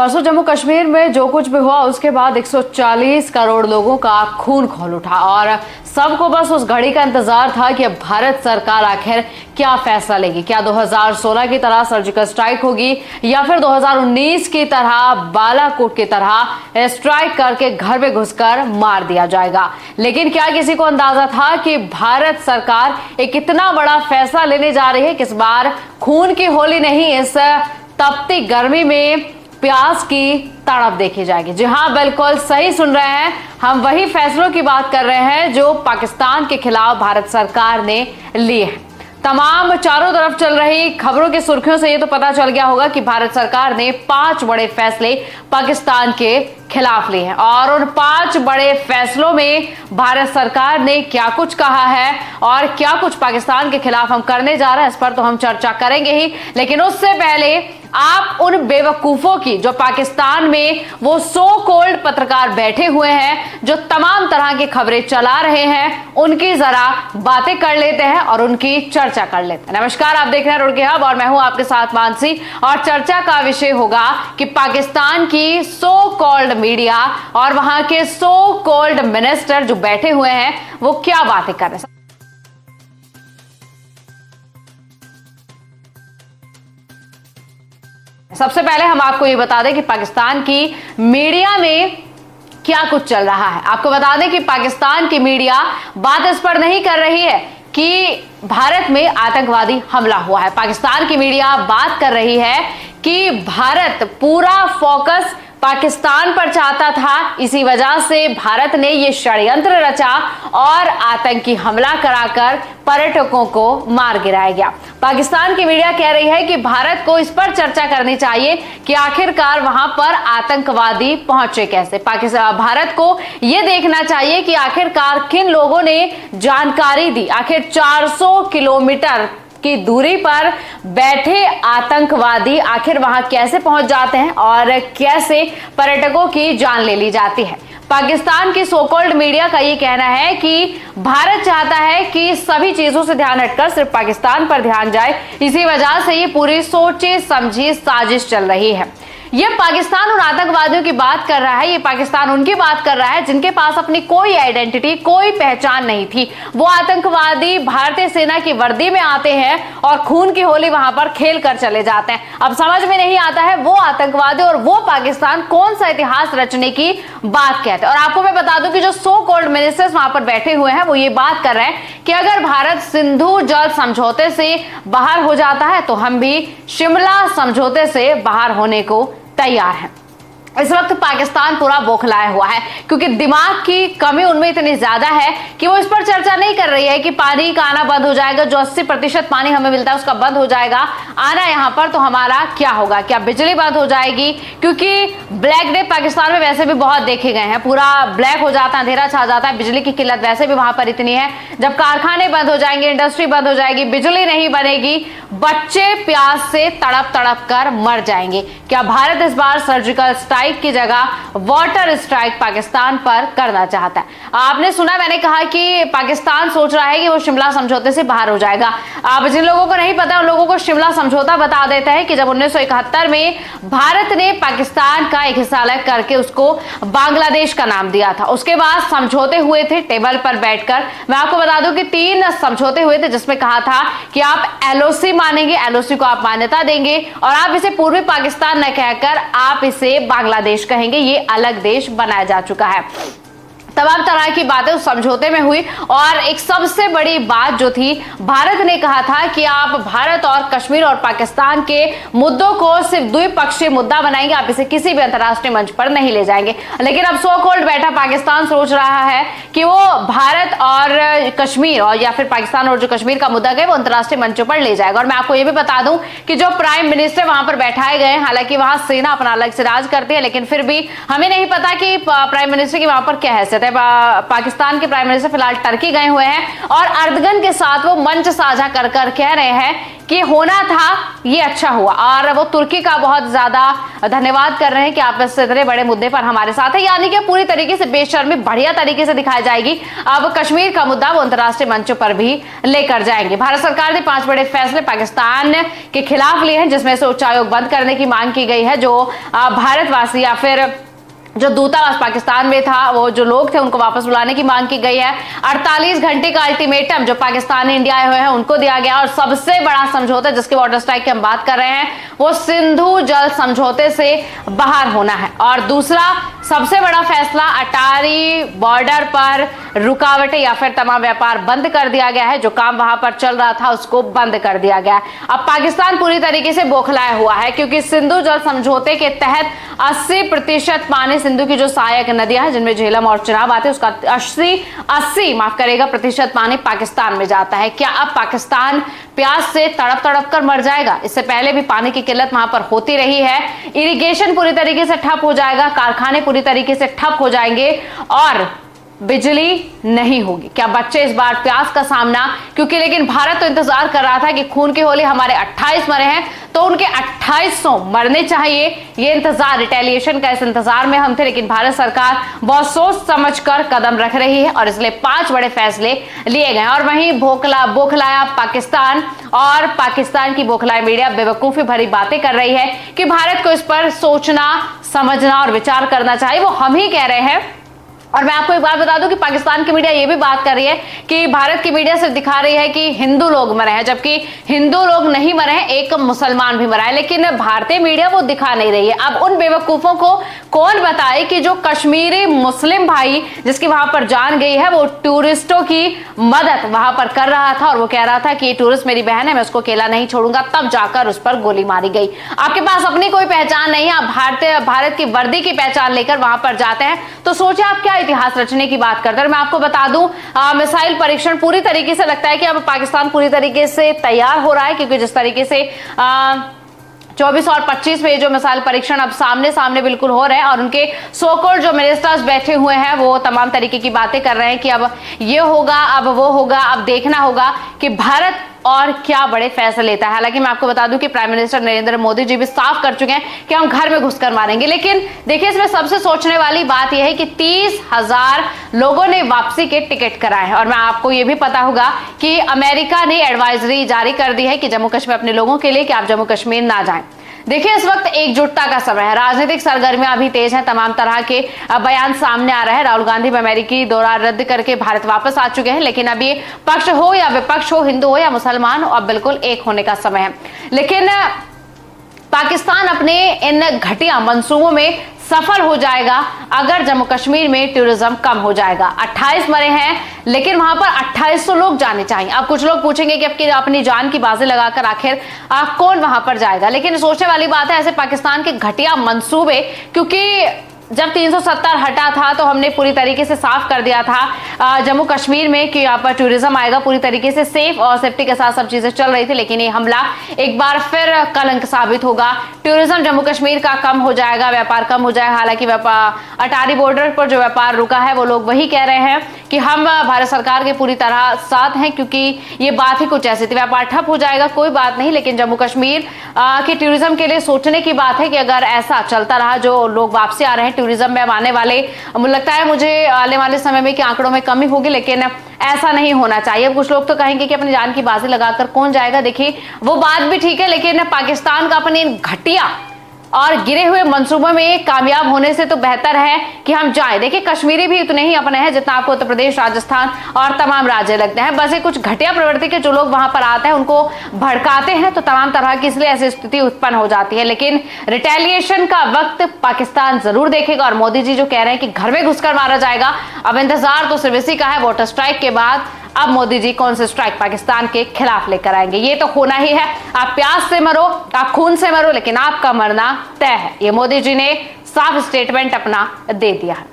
परसों जम्मू कश्मीर में जो कुछ भी हुआ उसके बाद 140 करोड़ लोगों का खून खौल उठा और सबको बस उस घड़ी का इंतजार था कि अब भारत सरकार आखिर क्या फैसला लेगी। क्या 2016 की तरह सर्जिकल स्ट्राइक होगी या फिर 2019 की तरह बालाकोट की तरह स्ट्राइक करके घर में घुसकर मार दिया जाएगा। लेकिन क्या किसी को अंदाजा था कि भारत सरकार एक इतना बड़ा फैसला लेने जा रही है कि इस बार खून की होली नहीं, इस तपती गर्मी में प्याज की तड़प देखी जाएगी। जी हां, बिल्कुल सही सुन रहे हैं, हम वही फैसलों की बात कर रहे हैं जो पाकिस्तान के खिलाफ भारत सरकार ने लिए हैं। तमाम चारों तरफ चल रही खबरों की सुर्खियों से ये तो पता चल गया होगा कि भारत सरकार ने 5 बड़े फैसले पाकिस्तान के खिलाफ लिए हैं और उन 5 बड़े फैसलों में भारत सरकार ने क्या कुछ कहा है और क्या कुछ पाकिस्तान के खिलाफ हम करने जा रहे हैं, इस पर तो हम चर्चा करेंगे ही। लेकिन उससे पहले आप उन बेवकूफों की जो पाकिस्तान में वो सो कॉल्ड पत्रकार बैठे हुए हैं जो तमाम तरह की खबरें चला रहे हैं, उनकी जरा बातें कर लेते हैं और उनकी चर्चा कर लेते हैं। नमस्कार, आप देख रहे हैं रुड़की हब और मैं हूं आपके साथ मानसी और चर्चा का विषय होगा कि पाकिस्तान की सो कॉल्ड मीडिया और वहां के सो कॉल्ड मिनिस्टर जो बैठे हुए हैं वो क्या बातें कर रहे हैं। सबसे पहले हम आपको ये बता दें कि पाकिस्तान की मीडिया में क्या कुछ चल रहा है। आपको बता दें कि पाकिस्तान की मीडिया बात इस पर नहीं कर रही है कि भारत में आतंकवादी हमला हुआ है। पाकिस्तान की मीडिया बात कर रही है कि भारत पूरा फोकस पाकिस्तान पर चाहता था, इसी वजह से भारत ने यह षड्यंत्र रचा और आतंकी हमला कराकर पर्यटकों को मार गिराया गया। पाकिस्तान की मीडिया कह रही है कि भारत को इस पर चर्चा करनी चाहिए कि आखिरकार वहां पर आतंकवादी पहुंचे कैसे। भारत को यह देखना चाहिए कि आखिरकार किन लोगों ने जानकारी दी, आखिर 400 किलोमीटर की दूरी पर बैठे आतंकवादी आखिर वहां कैसे पहुंच जाते हैं और कैसे पर्यटकों की जान ले ली जाती है। पाकिस्तान की सोकॉल्ड मीडिया का ये कहना है कि भारत चाहता है कि सभी चीजों से ध्यान हटकर सिर्फ पाकिस्तान पर ध्यान जाए, इसी वजह से ये पूरी सोची समझी साजिश चल रही है। ये पाकिस्तान उन आतंकवादियों की बात कर रहा है, ये पाकिस्तान उनकी बात कर रहा है जिनके पास अपनी कोई आइडेंटिटी, कोई पहचान नहीं थी। वो आतंकवादी भारतीय सेना की वर्दी में आते हैं और खून की होली वहां पर खेल कर चले जाते हैं। अब समझ में नहीं आता है वो आतंकवादी और वो पाकिस्तान कौन सा इतिहास रचने की बात कहते हैं। और आपको मैं बता दूं कि जो सो कॉल्ड मिनिस्टर्स वहां पर बैठे हुए हैं वो ये बात कर रहे हैं कि अगर भारत सिंधु जल समझौते से बाहर हो जाता है तो हम भी शिमला समझौते से बाहर होने को तैयार है। इस वक्त पाकिस्तान पूरा बौखलाया हुआ है क्योंकि दिमाग की कमी उनमें इतनी ज्यादा है कि वो इस पर चर्चा नहीं कर रही है कि पानी का आना बंद हो जाएगा, जो 80% पानी हमें मिलता है उसका बंद हो जाएगा आना यहाँ पर, तो हमारा क्या होगा, क्या बिजली बंद हो जाएगी। क्योंकि ब्लैक डे पाकिस्तान में वैसे भी बहुत देखे गए हैं, पूरा ब्लैक हो जाता है, अंधेरा छा जाता है, बिजली की किल्लत वैसे भी वहां पर इतनी है। जब कारखाने बंद हो जाएंगे, इंडस्ट्री बंद हो जाएगी, बिजली नहीं बनेगी, बच्चे प्यास से तड़प तड़प कर मर जाएंगे। क्या भारत इस बार सर्जिकल स्ट्राइक की जगह वाटर स्ट्राइक पाकिस्तान पर करना चाहता है? आपने सुना, मैंने कहा कि पाकिस्तान सोच रहा है कि वो शिमला समझौते से बाहर हो जाएगा। आप जिन लोगों को नहीं पता उन लोगों को शिमला समझौता बता देता है कि जब 1971 में भारत ने पाकिस्तान का एक हिस्सा अलग करके उसको बांग्लादेश का नाम दिया था, उसके बाद समझौते हुए थे टेबल पर बैठकर। मैं आपको बता दूं कि 3 समझौते हुए थे जिसमें कहा था कि आप एलओसी मानेंगे, एलओसी को आप मान्यता देंगे और आप इसे पूर्वी पाकिस्तान न कहकर आप इसे बांग्लादेश कहेंगे, ये अलग देश बनाया जा चुका है। तमाम तरह की बातें उस समझौते में हुई और एक सबसे बड़ी बात जो थी, भारत ने कहा था कि आप भारत और कश्मीर और पाकिस्तान के मुद्दों को सिर्फ द्विपक्षीय मुद्दा बनाएंगे, आप इसे किसी भी अंतर्राष्ट्रीय मंच पर नहीं ले जाएंगे। लेकिन अब सो कॉल्ड बैठा पाकिस्तान सोच रहा है कि वो भारत और कश्मीर और या फिर पाकिस्तान और जो कश्मीर का मुद्दा है वो अंतर्राष्ट्रीय मंचों पर ले जाएगा। और मैं आपको ये भी बता दूं कि जो प्राइम मिनिस्टर वहां पर बैठाए गए, हालांकि वहां सेना अपना अलग से राज करती है, लेकिन फिर भी हमें नहीं पता कि प्राइम मिनिस्टर की वहां पर क्या हैसियत। है। पाकिस्तान के प्राइम मिनिस्टर फिलहाल टर्की गए हुए हैं और अर्दगन के साथ वो मंच साझा कर कह रहे हैं कि होना था ये अच्छा हुआ, और वो तुर्की का बहुत ज्यादा धन्यवाद कर रहे हैं कि आप इस इतने बड़े मुद्दे पर हमारे साथ है, यानी कि पूरी तरीके से बेशर्मी बढ़िया तरीके से दिखाई जाएगी। अब कश्मीर का मुद्दा वो अंतर्राष्ट्रीय मंचों पर भी लेकर जाएंगे। भारत सरकार ने 5 बड़े फैसले पाकिस्तान के खिलाफ लिए हैं, जिसमें से उच्चायोग बंद करने की मांग की गई है। जो भारतवासी या फिर जो दूतावास पाकिस्तान में था, वो जो लोग थे उनको वापस बुलाने की मांग की गई है। 48 घंटे का अल्टीमेटम जो पाकिस्तान ने इंडिया आए हुए हैं उनको दिया गया, और सबसे बड़ा समझौता जिसके वाटर स्ट्राइक की हम बात कर रहे हैं वो सिंधु जल समझौते से बाहर होना है। और दूसरा सबसे बड़ा फैसला, अटारी बॉर्डर पर रुकावटें या फिर तमाम व्यापार बंद कर दिया गया है। जो काम वहां पर चल रहा था उसको बंद कर दिया गया है। अब पाकिस्तान पूरी तरीके से बौखलाया हुआ है, क्योंकि सिंधु जल समझौते के तहत 80% पानी सिंधु की जो सहायक नदियां हैं जिनमें झेलम और चिनाब आते हैं उसका 80 प्रतिशत पानी पाकिस्तान में जाता है। क्या अब पाकिस्तान प्यास से तड़प तड़प कर मर जाएगा? इससे पहले भी पानी की किल्लत वहां पर होती रही है। इरिगेशन पूरी तरीके से ठप हो जाएगा, कारखाने पूरी तरीके से ठप हो जाएंगे और बिजली नहीं होगी। क्या बच्चे इस बार प्यास का सामना, क्योंकि लेकिन भारत तो इंतजार कर रहा था कि खून की होली हमारे 28 मरे हैं तो उनके 2800 मरने चाहिए, ये इंतजार, रिटेलिएशन का इस इंतजार में हम थे। लेकिन भारत सरकार बहुत सोच समझकर कदम रख रही है और इसलिए 5 बड़े फैसले लिए गए। और वहीं बौखलाया पाकिस्तान और पाकिस्तान की बौखलाया मीडिया बेवकूफी भरी बातें कर रही है कि भारत को इस पर सोचना, समझना और विचार करना चाहिए। वो हम ही कह रहे हैं। और मैं आपको एक बात बता दूं कि पाकिस्तान की मीडिया ये भी बात कर रही है कि भारत की मीडिया सिर्फ दिखा रही है कि हिंदू लोग मरे हैं, जबकि हिंदू लोग नहीं मरे हैं, एक मुसलमान भी मरा है। लेकिन भारतीय मीडिया वो दिखा नहीं रही है। अब उन बेवकूफों को कौन बताए कि जो कश्मीरी मुस्लिम भाई जिसकी वहां पर जान गई है वो टूरिस्टों की मदद वहां पर कर रहा था और वो कह रहा था कि ये टूरिस्ट मेरी बहन है, मैं उसको अकेला नहीं छोड़ूंगा, तब जाकर उस पर गोली मारी गई। आपके पास अपनी कोई पहचान नहीं है, आप भारत की वर्दी की पहचान लेकर वहां पर जाते हैं, तो सोचिए आप क्या इतिहास रचने की बात करते हैं। मैं आपको बता दूं, मिसाइल परीक्षण पूरी तरीके से लगता है कि अब पाकिस्तान पूरी तरीके से तैयार हो रहा है, क्योंकि जिस तरीके से 24 और 25 में जो मिसाइल परीक्षण अब सामने सामने बिल्कुल हो रहे हैं और उनके सोकोल जो मिनिस्टर्स बैठे हुए हैं वो तमाम तरीके की बातें कर रहे हैं कि अब ये होगा, अब वो होगा, अब देखना होगा कि भारत और क्या बड़े फैसले लेता है। हालांकि मैं आपको बता दूं कि प्राइम मिनिस्टर नरेंद्र मोदी जी भी साफ कर चुके हैं कि हम घर में घुसकर मारेंगे। लेकिन देखिए, इसमें सबसे सोचने वाली बात यह है कि 30,000 लोगों ने वापसी के टिकट कराए हैं। और मैं आपको यह भी पता होगा कि अमेरिका ने एडवाइजरी जारी कर दी है कि जम्मू कश्मीर अपने लोगों के लिए कि आप जम्मू कश्मीर ना जाएं। देखिए, इस वक्त एकजुटता का समय है, राजनीतिक सरगर्मियां अभी तेज हैं, तमाम तरह के बयान सामने आ रहे हैं। राहुल गांधी अमेरिकी दौरा रद्द करके भारत वापस आ चुके हैं, लेकिन अभी पक्ष हो या विपक्ष हो, हिंदू हो या मुसलमान हो, अब बिल्कुल एक होने का समय है। लेकिन पाकिस्तान अपने इन घटिया मंसूबों में सफल हो जाएगा अगर जम्मू कश्मीर में टूरिज्म कम हो जाएगा। 28 मरे हैं, लेकिन वहां पर 2800 लोग जाने चाहिए। अब कुछ लोग पूछेंगे कि अपनी जान की बाजी लगाकर आखिर कौन वहां पर जाएगा, लेकिन सोचने वाली बात है ऐसे पाकिस्तान के घटिया मंसूबे, क्योंकि जब 370 हटा था तो हमने पूरी तरीके से साफ कर दिया था जम्मू कश्मीर में कि यहाँ पर टूरिज्म आएगा, पूरी तरीके से सेफ और सेफ्टी के साथ सब चीजें चल रही थी। लेकिन ये हमला एक बार फिर कलंक साबित होगा, टूरिज्म जम्मू कश्मीर का कम हो जाएगा, व्यापार कम हो जाएगा। हालांकि अटारी बॉर्डर पर जो व्यापार रुका है वो लोग वही कह रहे हैं कि हम भारत सरकार के पूरी तरह साथ हैं, क्योंकि ये बात ही कुछ ऐसी थी। व्यापार ठप हो जाएगा कोई बात नहीं, लेकिन जम्मू कश्मीर के टूरिज्म के लिए सोचने की बात है कि अगर ऐसा चलता रहा, जो लोग वापसी आ रहे हैं टूरिज्म में, आने वाले लगता है मुझे आने वाले समय में कि आंकड़ों में कमी होगी, लेकिन ऐसा नहीं होना चाहिए। कुछ लोग तो कहेंगे कि अपनी जान की बाजी लगाकर कौन जाएगा। देखिए, वो बात भी ठीक है, लेकिन पाकिस्तान का अपने घटिया और गिरे हुए मंसूबों में कामयाब होने से तो बेहतर है कि हम जाएं। देखिए, कश्मीरी भी उतने ही अपने हैं जितना आपको उत्तर प्रदेश, राजस्थान और तमाम राज्य लगते हैं। बस ये कुछ घटिया प्रवृत्ति के जो लोग वहां पर आते हैं उनको भड़काते हैं, तो तमाम तरह की इसलिए ऐसी स्थिति उत्पन्न हो जाती है। लेकिन रिटेलिएशन का वक्त पाकिस्तान जरूर देखेगा और मोदी जी जो कह रहे हैं कि घर में घुसकर मारा जाएगा, अब इंतजार तो सिर्फ इसी का है। वाटर स्ट्राइक के बाद अब मोदी जी कौन से स्ट्राइक पाकिस्तान के खिलाफ लेकर आएंगे, ये तो होना ही है। आप प्यास से मरो, आप खून से मरो, लेकिन आपका मरना तय है। ये मोदी जी ने साफ स्टेटमेंट अपना दे दिया है।